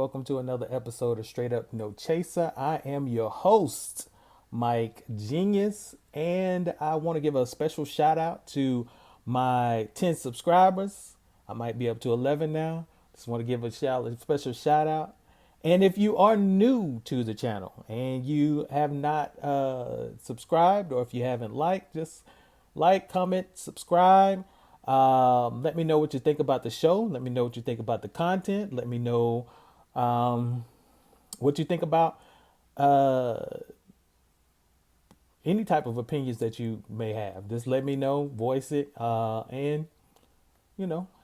welcome to another episode of Straight Up No Chaser. I am your host, Mike Genius, and I want to give a special shout out to my 10 subscribers. I might be up to 11 now. Just want to give a special shout out. And if you are new to the channel and you have not subscribed, or if you haven't liked, just like, comment, subscribe. Let me know what you think about the show. Let me know what you think about the content. Let me know what you think about uh, any type of opinions that you may have. Just let me know, voice it, and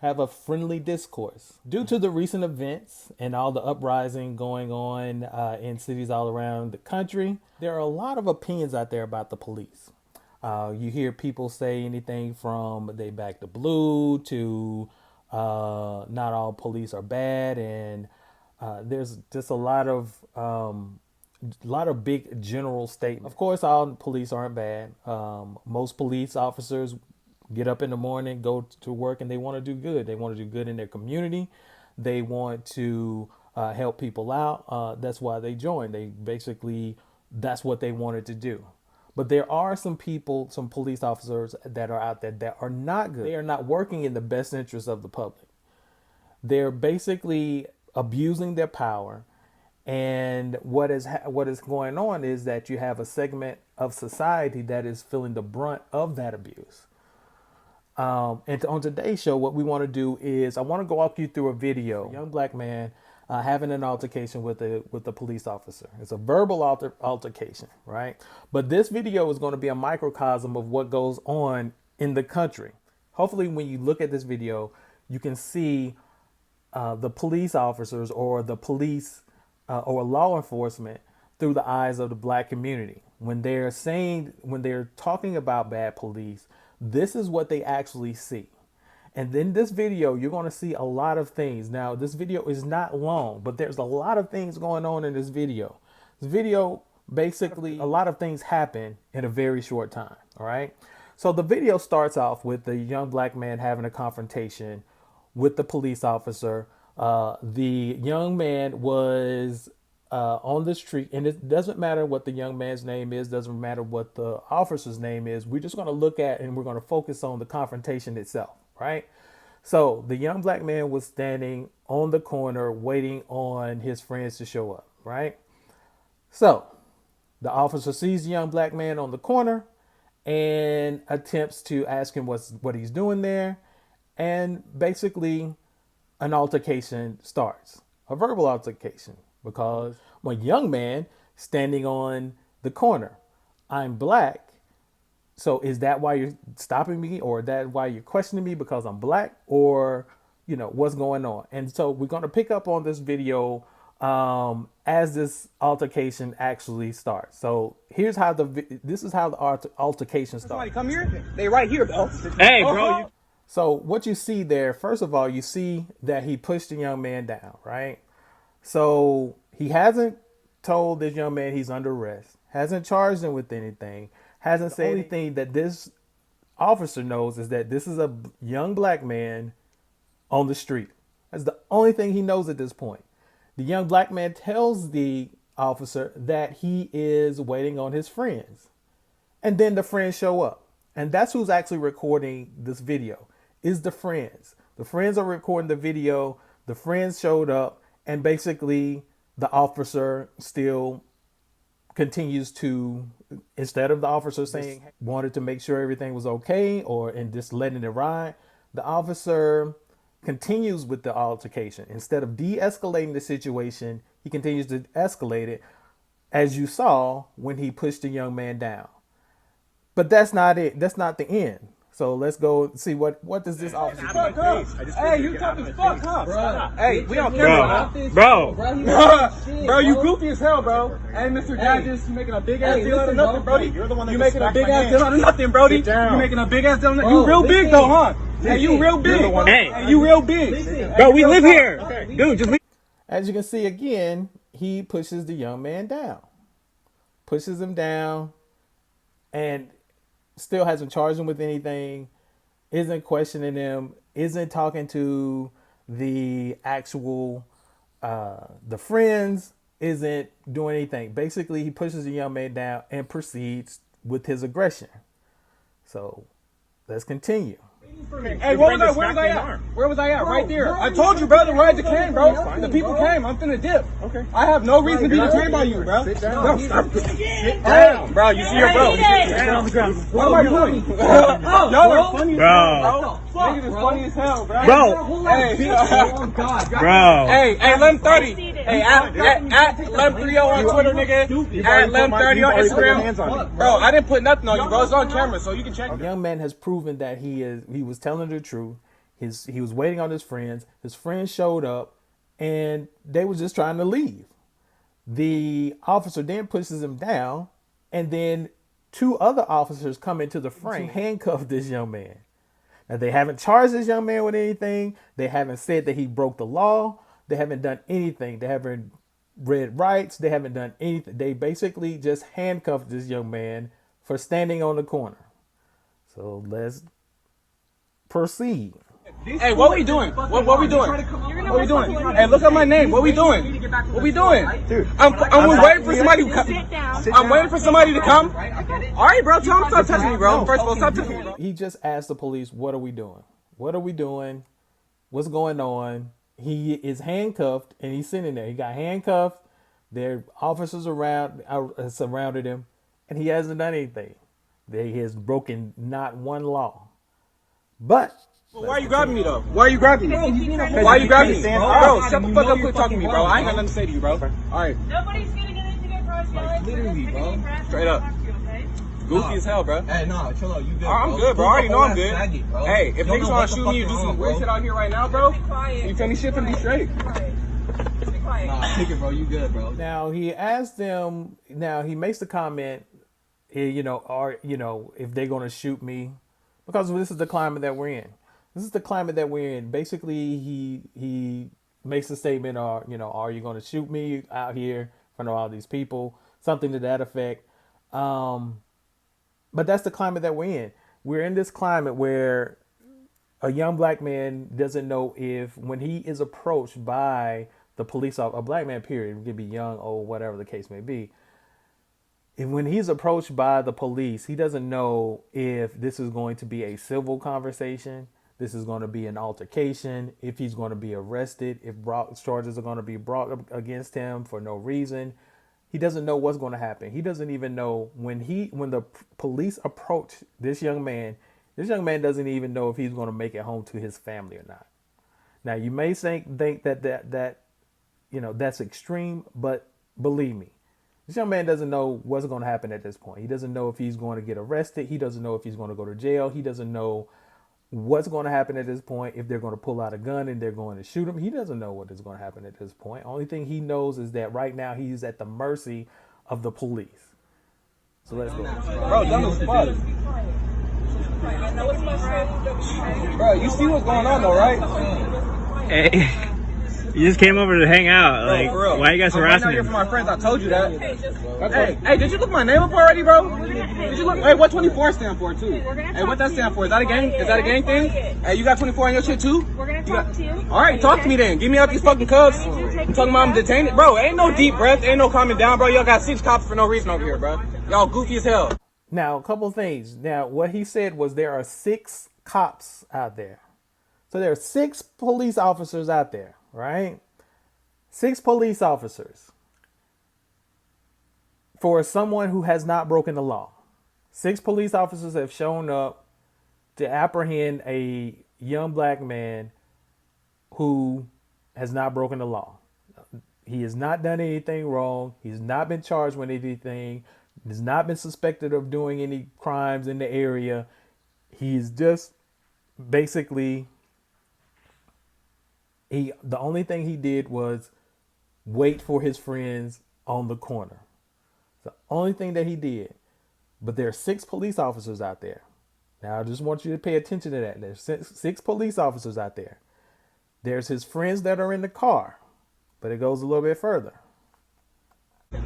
have a friendly discourse. Due to the recent events and all the uprising going on in cities all around the country, there are a lot of opinions out there about the police. You hear people say anything from they back the blue to not all police are bad, and there's just a lot of big general statements. Of course, all police aren't bad. Most police officers get up in the morning, go to work, and they want to do good. They want to do good in their community. They want to help people out. That's why they joined. That's what they wanted to do. But there are some people, some police officers that are out there that are not good. They are not working in the best interest of the public. They're basically abusing their power. And what is going on is that you have a segment of society that is feeling the brunt of that abuse. And on today's show, what we want to do is I want to walk you through a video. A young black man having an altercation with a police officer. It's a verbal altercation, right? But this video is going to be a microcosm of what goes on in the country. Hopefully, when you look at this video, you can see the police officers or the police or law enforcement through the eyes of the black community. When they're talking about bad police, this is what they actually see. And then this video, you're going to see a lot of things. Now, this video is not long, but there's a lot of things going on in this video. This video, basically, a lot of things happen in a very short time. All right. So the video starts off with the young black man having a confrontation with the police officer. The young man was on the street, and it doesn't matter what the young man's name is, doesn't matter what the officer's name is. We're just going to look at and we're going to focus on the confrontation itself, right? So the young black man was standing on the corner waiting on his friends to show up, right? So the officer sees the young black man on the corner and attempts to ask him what he's doing there. And basically an altercation starts, a verbal altercation, because one young man standing on the corner, I'm black. So is that why you're stopping me, or that why you're questioning me because I'm black, or, what's going on? And so we're going to pick up on this video as this altercation actually starts. So here's how this is how the altercation starts. Somebody come here. They right here, bro. Hey, bro. So what you see there, first of all, you see that he pushed the young man down, right? So he hasn't told this young man he's under arrest, hasn't charged him with anything, hasn't said anything. That this officer knows is that this is a young black man on the street. That's the only thing he knows at this point. The young black man tells the officer that he is waiting on his friends. And then the friends show up. And that's who's actually recording this video, is the friends. The friends are recording the video. The friends showed up, and basically the officer still continues to, instead of the officer saying wanted to make sure everything was okay and just letting it ride, the officer continues with the altercation. Instead of de-escalating the situation, he continues to escalate it, as you saw when he pushed the young man down. But that's not it. That's not the end. So let's go see what does this officer do? Hey, you tough as fuck, huh? Bro. Hey, we don't care about this. Bro. Bro, you goofy as hell, bro. Hey, Mr. Judges, you making a big ass deal out of nothing, Brody. You're the one that you making a big ass deal out of nothing, Brody. You making a big ass deal out of nothing. You real big though, huh? Hey, you real big. Hey, you real big. Bro, we live here. Dude, just leave. As you can see again, he pushes the young man down. Pushes him down, and still hasn't charged him with anything, isn't questioning him, isn't talking to the actual The friends isn't doing anything. Basically, he pushes the young man down and proceeds with his aggression. So let's continue. Hey, where was I at? Where was I at? Right there. I told you, bro, the rides came, bro. The people came. I'm finna dip. Okay. I have no reason to be detained by you, bro. Sit down. Sit down. Bro, you see your bro. Sit down on the ground. What am I doing? Y'all are funny as hell, bro. Niggas is funny as hell, bro. Hey, hey, Lem30. Hey, at Lem30 on Twitter, nigga. At Lem30 on Instagram. Bro, I didn't put nothing on you, bro. It's on camera, so you can check it. The young man has proven that he was telling the truth. He was waiting on his friends. His friends showed up, and they was just trying to leave. The officer then pushes him down, and then 2 other officers come into the frame, handcuff this young man. Now, they haven't charged this young man with anything. They haven't said that he broke the law. They haven't done anything. They haven't read rights. They haven't done anything. They basically just handcuffed this young man for standing on the corner. So let's proceed. Hey, what we doing? What we doing? What we doing? Hey, look at my name. What we doing? What we doing? I'm waiting for somebody to come. I'm waiting for somebody to come. All right, bro. Tell him stop touching me, bro. First of all, stop touching me, bro. He just asked the police, "What are we doing? What are we doing? What's going on?" He is handcuffed, and he's sitting there. He got handcuffed. There are officers surrounded him, and he hasn't done anything. He has broken not one law. But why are you grabbing me though? Why are you grabbing me? Why are you grabbing me? Bro, shut the fuck up, quit talking to me, bro. I ain't got nothing to say to you, bro. Alright. Nobody's getting anything across, guys. Literally, bro. Straight up. Goofy as hell, bro. Hey, no, chill out. You good, bro? I'm good, bro. I already know I'm good. Hey, if niggas wanna shoot me or do some weird shit out here right now, bro, you feel me? Shit finna be straight. Nah, take it, bro. You good, bro? now he asked them. Now he makes the comment, if they're gonna shoot me, because this is the climate that we're in. This is the climate that we're in. Basically, he makes a statement, are you going to shoot me out here in front of all these people? Something to that effect. But that's the climate that we're in. We're in this climate where a young black man doesn't know if, when he is approached by the police officer, a black man, period, it could be young, old, whatever the case may be. And when he's approached by the police, he doesn't know if this is going to be a civil conversation. This is going to be an altercation, if he's going to be arrested, if charges are going to be brought against him for no reason. He doesn't know what's going to happen. He doesn't even know when the police approach this young man doesn't even know if he's going to make it home to his family or not. Now, you may think that that's extreme, but believe me, this young man doesn't know what's going to happen at this point. He doesn't know if he's going to get arrested. He doesn't know if he's going to go to jail. He doesn't know what's going to happen at this point, if they're going to pull out a gun and they're going to shoot him. He doesn't know what is going to happen at this point. Only thing he knows is that right now he's at the mercy of the police. So let's go. Bro, dumb as fuck. Bro, you see what's going on though, right? Hey, you just came over to hang out. Like, for real. why you guys harassing here him? for my friends. I told you that. Hey, did you look my name up already, bro? Did you look? Hey, what 24 stand for too? Hey, what that stand for? Is that a gang? Is that a gang thing? Hey, you got 24 on your shit too? We're gonna talk to you. All right, talk to me then. Give me out these fucking cuffs. I'm talking about I'm detained. Bro, ain't no deep breath. Ain't no calming down, bro. Y'all got 6 cops for no reason over here, bro. Y'all goofy as hell. Now, a couple things. Now, what he said was there are 6 cops out there. So there are 6 police officers out there, right? 6 police officers for someone who has not broken the law. 6 police officers have shown up to apprehend a young black man who has not broken the law. He has not done anything wrong. He's not been charged with anything. He's not been suspected of doing any crimes in the area. He's just basically, the only thing he did was wait for his friends on the corner. The only thing that he did. But there are 6 police officers out there. Now, I just want you to pay attention to that. There's 6 police officers out there. There's his friends that are in the car. But it goes a little bit further.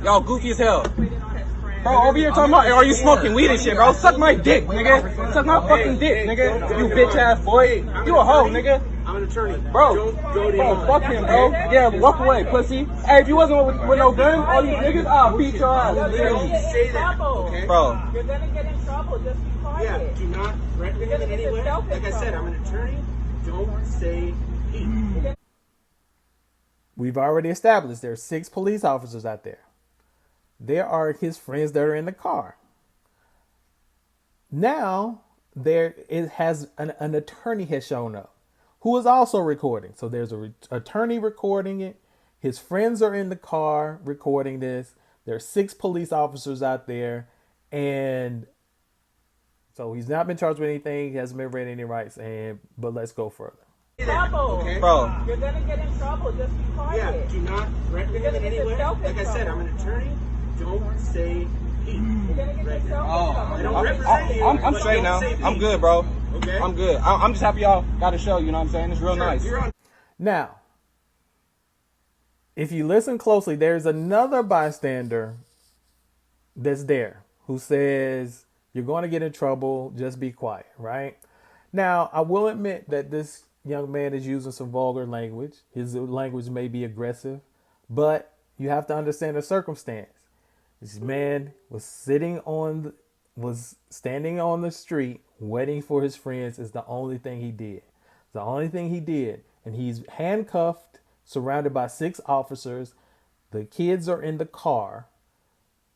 Y'all goofy as hell. Bro, over here talking about, are you smoking weed and shit, bro? Suck my dick, nigga. Suck my fucking dick, nigga. You bitch ass boy. You a hoe, nigga. I'm an attorney. Bro, fuck him, bro. Yeah, walk away, pussy. Hey, if you wasn't with no gun, all these niggas, I'll beat your ass. Don't say that, okay? Bro. You're gonna get in trouble. Just be quiet. Yeah, do not threaten him in any way. Like I said, I'm an attorney. Don't say he. We've already established there are 6 police officers out there. There are his friends that are in the car. Now there it has an attorney has shown up who is also recording. So there's an attorney recording it. His friends are in the car recording this. There are 6 police officers out there, and so he's not been charged with anything. He hasn't been read any rights. But let's go further. Trouble. Okay. Bro. You're gonna get in trouble. Just be quiet. Yeah, do not threaten him in any way. Like I said, I'm an attorney. Don't say he. You're gonna get yourself in trouble. I don't represent you. I'm straight now. I'm good, bro. Okay. I'm good. I'm just happy y'all got a show. You know what I'm saying? It's real nice. Now, if you listen closely, there's another bystander that's there who says, you're going to get in trouble, just be quiet, right? Now, I will admit that this young man is using some vulgar language. His language may be aggressive, but you have to understand the circumstance. This man was standing on the street waiting for his friends. Is the only thing he did. The only thing he did. And he's handcuffed, surrounded by 6 officers. The kids are in the car.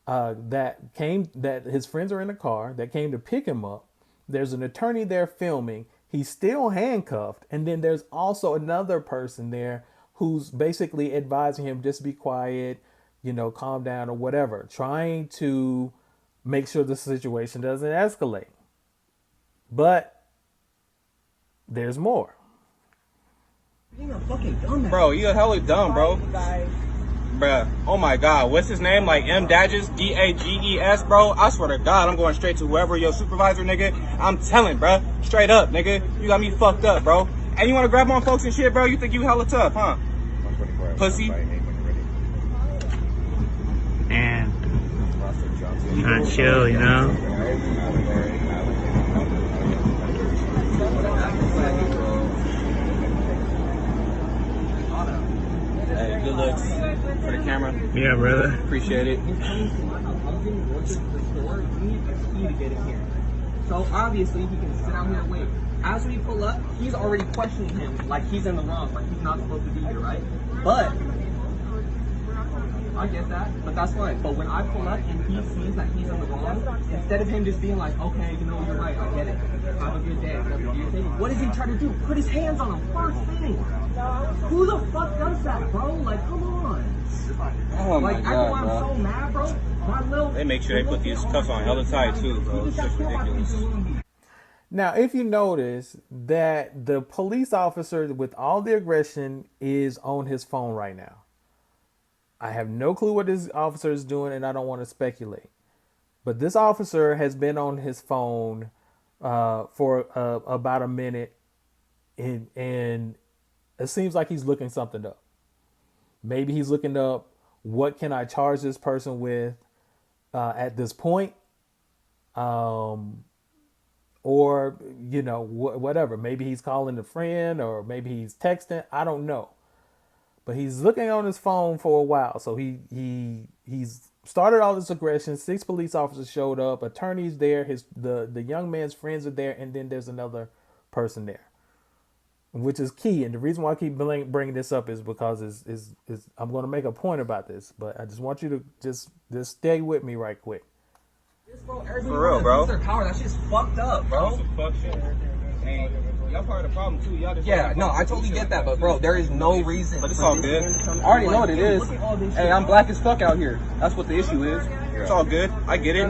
That his friends are in the car that came to pick him up. There's an attorney there filming. He's still handcuffed. And then there's also another person there who's basically advising him, just be quiet, calm down or whatever, trying to make sure the situation doesn't escalate. But there's more. Bro, you're hella dumb, bro. Bruh, oh my god, what's his name? Like M Dages, Dages, bro. I swear to God, I'm going straight to whoever your supervisor, nigga. I'm telling, bruh, straight up, nigga. You got me fucked up, bro. And you want to grab on folks and shit, bro? You think you hella tough, huh? Pussy. Man, trying to chill, you know? Hey, good looks for the camera. Yeah, brother. Appreciate it. So obviously he can sit out here and wait. As we pull up, he's already questioning him like he's in the wrong, like he's not supposed to be here, right? But I get that, but that's fine. But when I pull up and he sees that he's in the wrong, instead of him just being like, okay, you're right, I get it. Have a good day. What does he try to do? Put his hands on him first thing. Who the fuck does that, bro? Like, come on. Oh my Like, god, I'm bro. so mad, bro. They make sure they put these cuffs on hella tight too, bro. It's just ridiculous. Now, if you notice that the police officer with all the aggression is on his phone right now. I have no clue what this officer is doing, and I don't want to speculate. But this officer has been on his phone for about a minute, and it seems like he's looking something up. Maybe he's looking up, what can I charge this person with at this point? Or, whatever. Maybe he's calling a friend, or maybe he's texting. I don't know. But he's looking on his phone for a while. So he's started all this aggression. 6 police officers showed up. Attorneys there. The young man's friends are there. And then there's another person there, which is key. And the reason why I keep bringing this up is because I'm going to make a point about this. But I just want you to just stay with me right quick. For real, bro. Their power. That shit's fucked up, bro. Fuck shit. Hey, y'all part of the problem too. Y'all just Yeah, no, I totally get that, but bro, there is no reason. But it's for all this good. man to I already know what it dude, is. look at all this Hey, shit. I'm black as fuck out here. That's what the issue is. It's all good. I get it.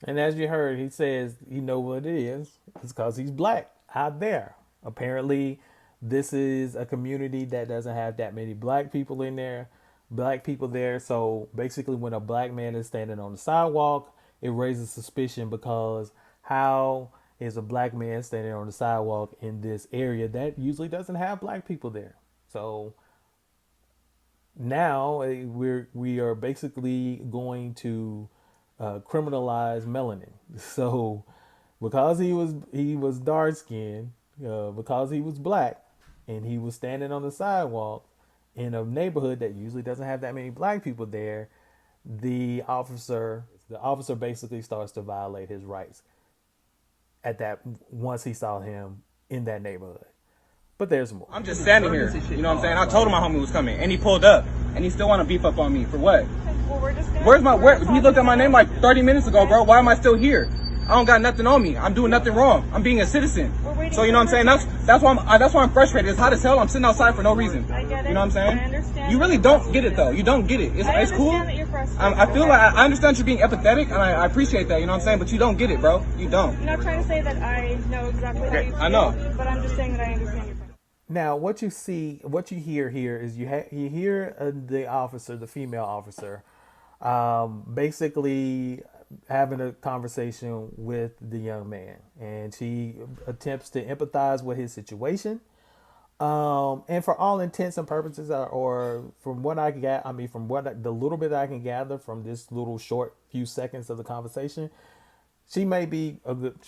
And as you heard, he says you know what it is. It's because he's black out there. Apparently, this is a community that doesn't have that many black people in there. So basically, when a black man is standing on the sidewalk, it raises suspicion, because how is a black man standing on the sidewalk in this area that usually doesn't have black people there? So now we are basically going to criminalize melanin. So because he was dark skinned, because he was black and he was standing on the sidewalk in a neighborhood that usually doesn't have that many black people there, the officer basically starts to violate his rights at that once he saw him in that neighborhood. But there's more. I'm just standing here. You know what I'm saying? I told him my homie was coming, and he pulled up, and he still want to beef up on me for what? Well, we're just He looked at my name like 30 minutes ago, bro. Why am I still here? I don't got nothing on me. I'm doing nothing wrong. I'm being a citizen. So you know what I'm saying? That's why I'm frustrated. It's hot as hell. I'm sitting outside for no reason. I get it. You know what I'm saying? I understand. You really don't get it though. You don't get it. It's cool. That you're frustrated. I feel like I understand you being empathetic, and I appreciate that. You know what I'm saying? But you don't get it, bro. You don't. I'm not trying to say that I know exactly how you feel. I know. But I'm just saying that I understand your frustration. Now, what you hear here is you hear the female officer, basically having a conversation with the young man, and she attempts to empathize with his situation. And for all intents and purposes, or from what the little bit I can gather from this little short few seconds of the conversation, she may be a good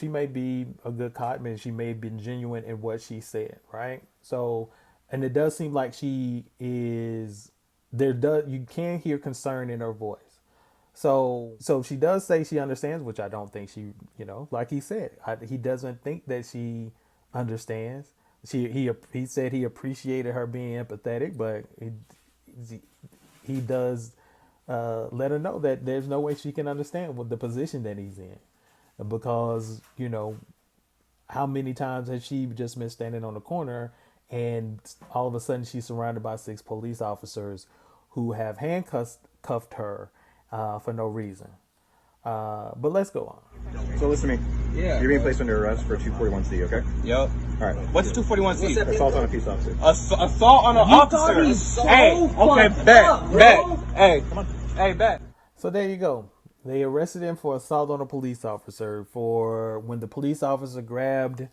cop, and she may have been genuine in what she said, right? So, and it does seem like you can hear concern in her voice. So she does say she understands, which I don't think she, like he said, he doesn't think that she understands. He said he appreciated her being empathetic, but he does let her know that there's no way she can understand what the position that he's in, because how many times has she just been standing on the corner and all of a sudden she's surrounded by 6 police officers who have handcuffed her for no reason. But let's go on. So listen to me. Yeah. You're being placed under arrest for 241C, okay? Yep. All right. What's 241C? Assault on a peace officer. Assault on an officer. so Okay, bet. Hey, come on. Hey, bet. So there you go. They arrested him for assault on a police officer. For when the police officer grabbed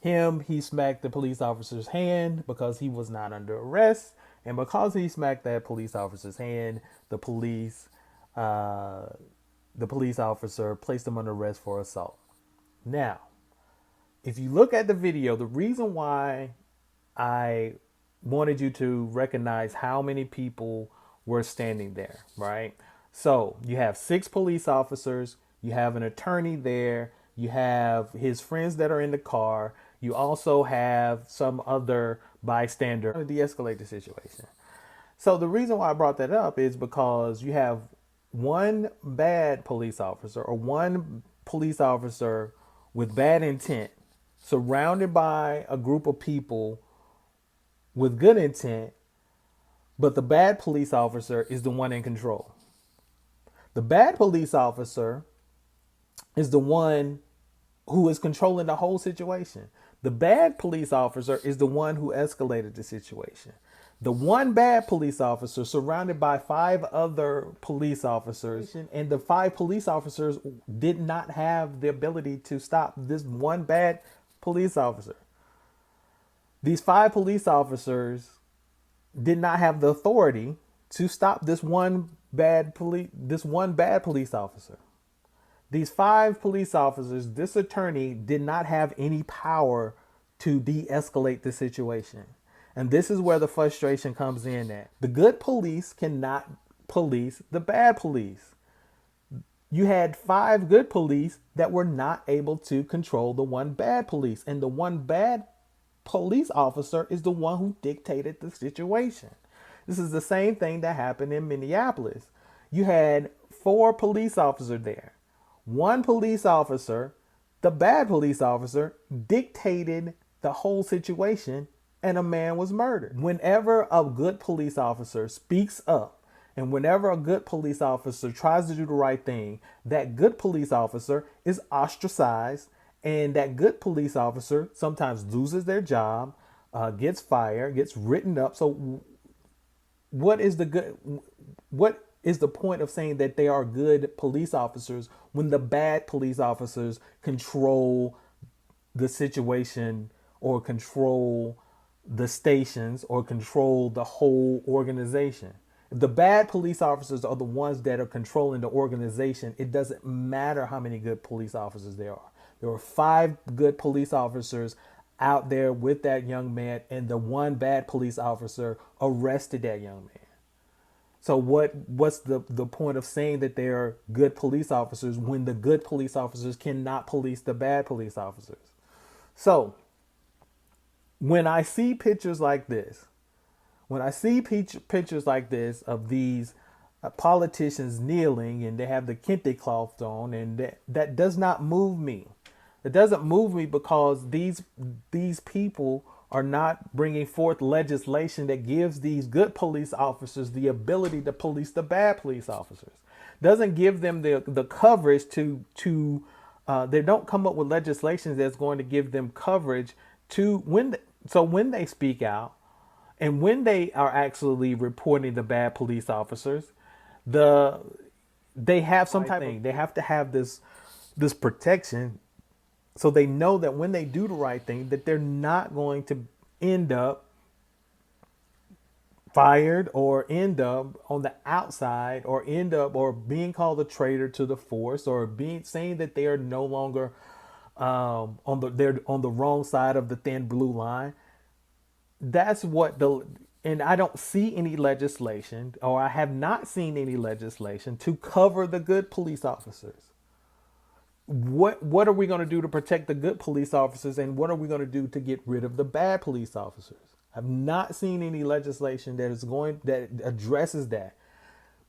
him, he smacked the police officer's hand because he was not under arrest. And because he smacked that police officer's hand, the police officer placed him under arrest for assault. Now, if you look at the video, the reason why I wanted you to recognize how many people were standing there, right? So you have 6 police officers, you have an attorney there, you have his friends that are in the car, you also have some other bystander to de-escalate the situation. So the reason why I brought that up is because you have one bad police officer or one police officer with bad intent surrounded by a group of people with good intent, but the bad police officer is the one in control. The bad police officer is the one who is controlling the whole situation. The bad police officer is the one who escalated the situation. The one bad police officer surrounded by 5 other police officers, and the 5 police officers did not have the ability to stop this one bad police officer. These 5 police officers did not have the authority to stop this one bad police officer. These 5 police officers, this attorney did not have any power to de-escalate the situation. And this is where the frustration comes in at. The good police cannot police the bad police. You had 5 good police that were not able to control the one bad police. And the one bad police officer is the one who dictated the situation. This is the same thing that happened in Minneapolis. You had 4 police officers there. One police officer, the bad police officer, dictated the whole situation, and a man was murdered. Whenever a good police officer speaks up, and whenever a good police officer tries to do the right thing, that good police officer is ostracized, and that good police officer sometimes loses their job, gets fired, gets written up. So what is the point of saying that they are good police officers when the bad police officers control the situation or control the stations or control the whole organization? If the bad police officers are the ones that are controlling the organization, it doesn't matter how many good police officers there are. There were 5 good police officers out there with that young man, and the one bad police officer arrested that young man. So what's the point of saying that they are good police officers when the good police officers cannot police the bad police officers? So when I see pictures like this, when I see pictures like this of these politicians kneeling and they have the kente cloth on, and that does not move me. It doesn't move me because these people are not bringing forth legislation that gives these good police officers the ability to police the bad police officers. Doesn't give them the coverage to they don't come up with legislation that's going to give them coverage to when they speak out and when they are actually reporting the bad police officers, they have some type of thing. They have to have this protection, so they know that when they do the right thing, that they're not going to end up fired or end up on the outside or end up or being called a traitor to the force or saying that they are no longer they're on the wrong side of the thin blue line. That's what and I don't see any legislation, or I have not seen any legislation to cover the good police officers. What are we going to do to protect the good police officers, and what are we going to do to get rid of the bad police officers? I've not seen any legislation that addresses that.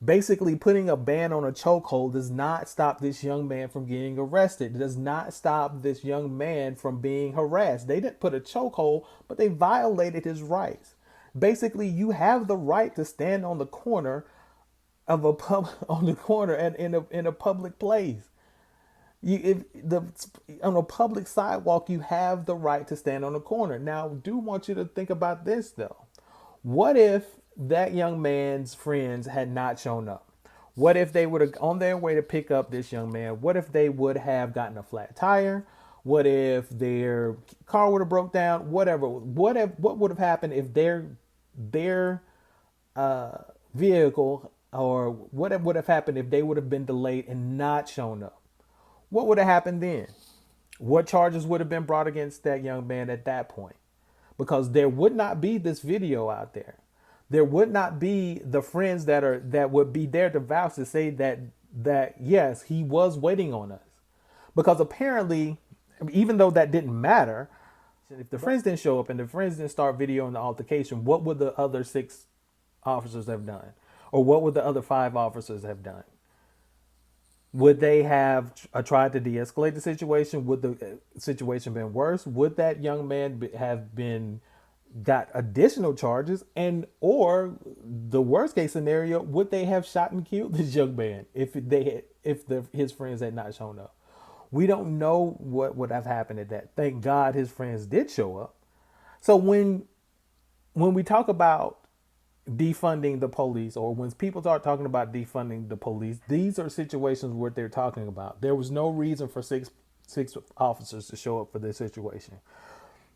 Basically, putting a ban on a chokehold does not stop this young man from getting arrested. It does not stop this young man from being harassed. They didn't put a chokehold, but they violated his rights. Basically, you have the right to stand on the corner of in a public place. On a public sidewalk, you have the right to stand on the corner. Now, I do want you to think about this though. What if that young man's friends had not shown up? What if they would have on their way to pick up this young man? What if they would have gotten a flat tire? What if their car would have broke down? Whatever. What would have happened if their vehicle, or what would have happened if they would have been delayed and not shown up? What would have happened then? What charges would have been brought against that young man at that point? Because there would not be this video out there. There would not be the friends that would be there to vouch to say that yes, he was waiting on us. Because apparently, even though that didn't matter, if the friends didn't show up and the friends didn't start videoing the altercation, what would the other 6 officers have done? Or what would the other 5 officers have done? Would they have tried to de-escalate the situation? Would the situation been worse? Would that young man have got additional charges? And or the worst case scenario, would they have shot and killed this young man if his friends had not shown up? We don't know what would have happened at that. Thank God his friends did show up. So when we talk about defunding the police, or when people start talking about defunding the police, these are situations where they're talking about. There was no reason for six officers to show up for this situation.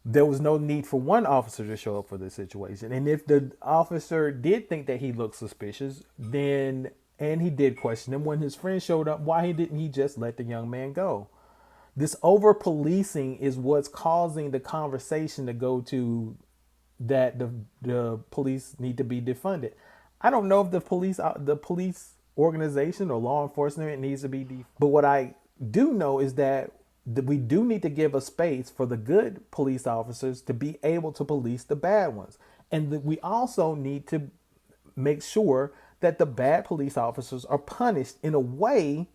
There was no need for one officer to show up for this situation. And if the officer did think that he looked suspicious, and he did question him, when his friend showed up, why didn't he just let the young man go? This over policing is what's causing the conversation to go to that the police need to be defunded. I don't know if the police organization or law enforcement needs to be defunded. But what I do know is that we do need to give a space for the good police officers to be able to police the bad ones. And we also need to make sure that the bad police officers are punished in a way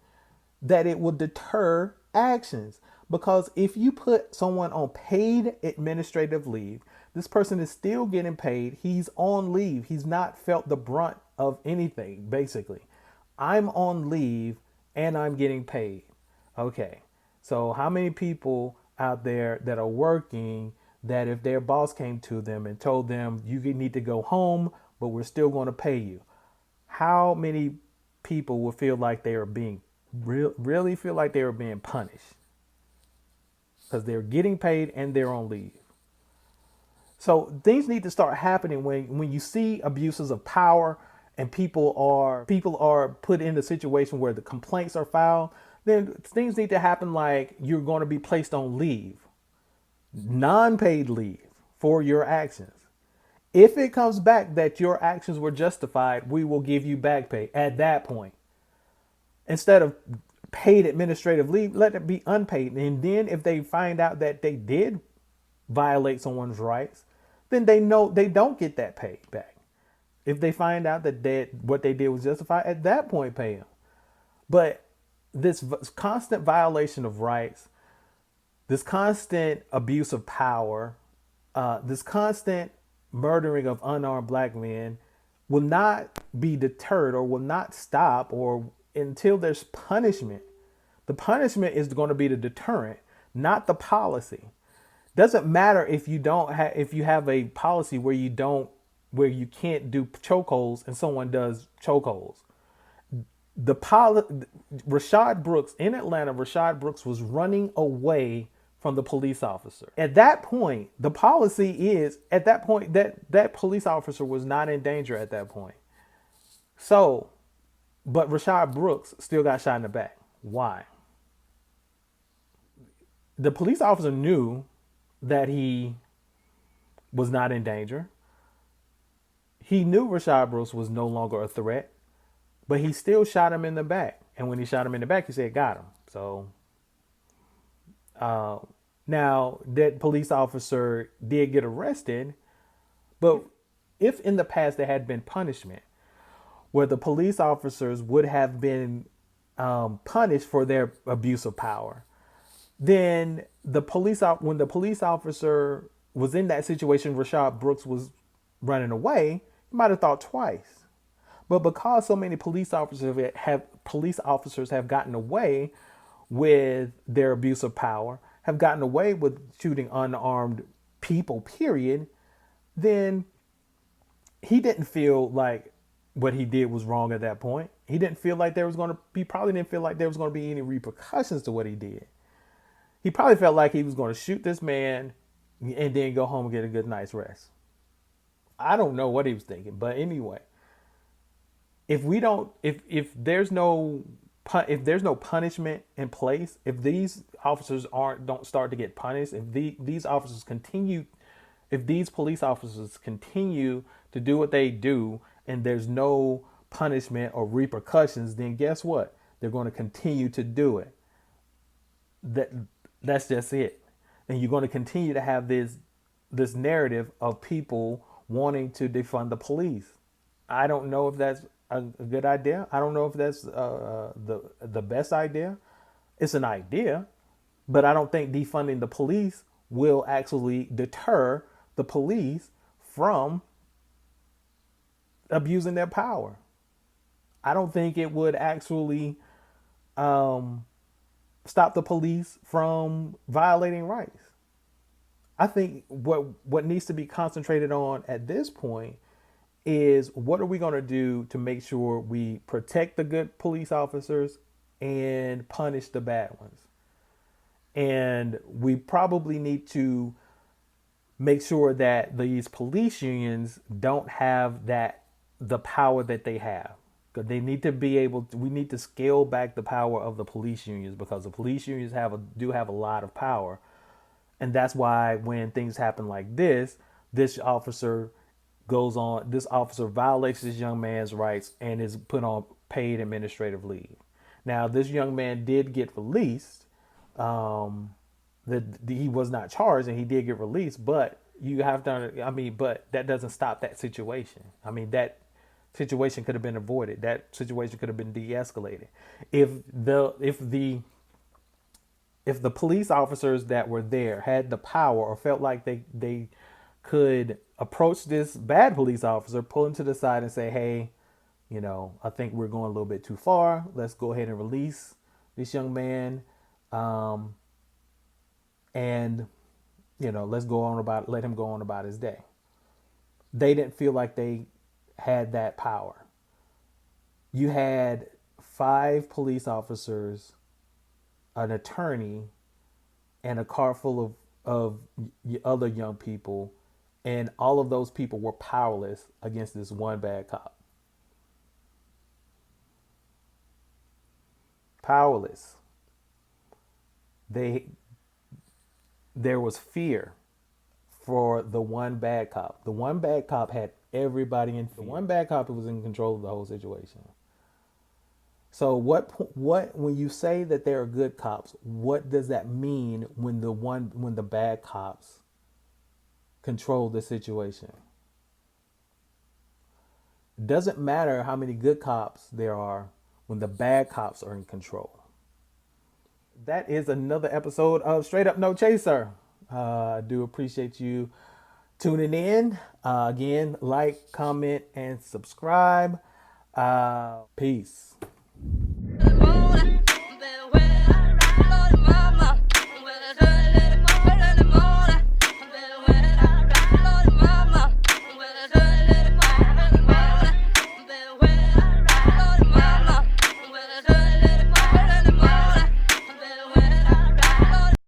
that it will deter actions. Because if you put someone on paid administrative leave, this person is still getting paid. He's on leave. He's not felt the brunt of anything, basically. I'm on leave and I'm getting paid. Okay. So how many people out there that are working that if their boss came to them and told them you need to go home, but we're still going to pay you? How many people will feel like they are being really feel like they are being punished because they're getting paid and they're on leave? So things need to start happening when you see abuses of power and people are put in a situation where the complaints are filed. Then things need to happen like you're going to be placed on leave. non-paid leave for your actions. If it comes back that your actions were justified, we will give you back pay at that point. Instead of paid administrative leave, let it be unpaid. And then if they find out that they did violate someone's rights, then they know they don't get that pay back. If they find out that what they did was justified, at that point pay them. But this constant violation of rights, this constant abuse of power, this constant murdering of unarmed black men will not be deterred or will not stop or until there's punishment. The punishment is going to be the deterrent, not the policy. Doesn't matter if you don't have if you have a policy where you can't do chokeholds and someone does chokeholds. Rashad Brooks in Atlanta, Rashad Brooks was running away from the police officer. At that point, the policy is at that point that police officer was not in danger at that point. So, but Rashad Brooks still got shot in the back. Why? The police officer knew that he was not in danger. He knew Rashad Brooks was no longer a threat, but he still shot him in the back. And when he shot him in the back, he said, got him. So now that police officer did get arrested, but if in the past there had been punishment where the police officers would have been punished for their abuse of power, then when the police officer was in that situation, Rashad Brooks was running away, he might have thought twice. But because so many police officers have gotten away with their abuse of power, have gotten away with shooting unarmed people, period, then he didn't feel like what he did was wrong at that point. He didn't feel like probably didn't feel like there was going to be any repercussions to what he did. He probably felt like he was going to shoot this man and then go home and get a good night's rest. I don't know what he was thinking, but anyway, if there's no punishment in place, if these officers don't start to get punished, if these police officers continue to do what they do and there's no punishment or repercussions, then guess what? They're going to continue to do it. That's just it. And you're going to continue to have this narrative of people wanting to defund the police. I don't know if that's a good idea. I don't know if that's the best idea. It's an idea, but I don't think defunding the police will actually deter the police from abusing their power. I don't think it would actually stop the police from violating rights. I think what needs to be concentrated on at this point is what are we going to do to make sure we protect the good police officers and punish the bad ones. And we probably need to make sure that these police unions don't have the power that they have. Because they need to we need to scale back the power of the police unions, because the police unions do have a lot of power. And that's why when things happen like this officer violates this young man's rights and is put on paid administrative leave. Now, this young man did get released. He was not charged and he did get released, but but that doesn't stop that situation. That situation could have been avoided. That situation could have been de-escalated. If the police officers that were there had the power or felt like they could approach this bad police officer, pull him to the side and say, hey, I think we're going a little bit too far. Let's go ahead and release this young man. And let him go on about his day. They didn't feel like they had that power. You had 5 police officers, an attorney, and a car full of other young people, and all of those people were powerless against this one bad cop. Powerless. there was fear for the one bad cop. The one bad cop had everybody in fear. The one bad cop was in control of the whole situation. So what when you say that there are good cops, what does that mean when the bad cops control the situation? It doesn't matter how many good cops there are when the bad cops are in control. That is another episode of Straight Up No Chaser. I do appreciate you tuning in. Again, like, comment, and subscribe. Peace.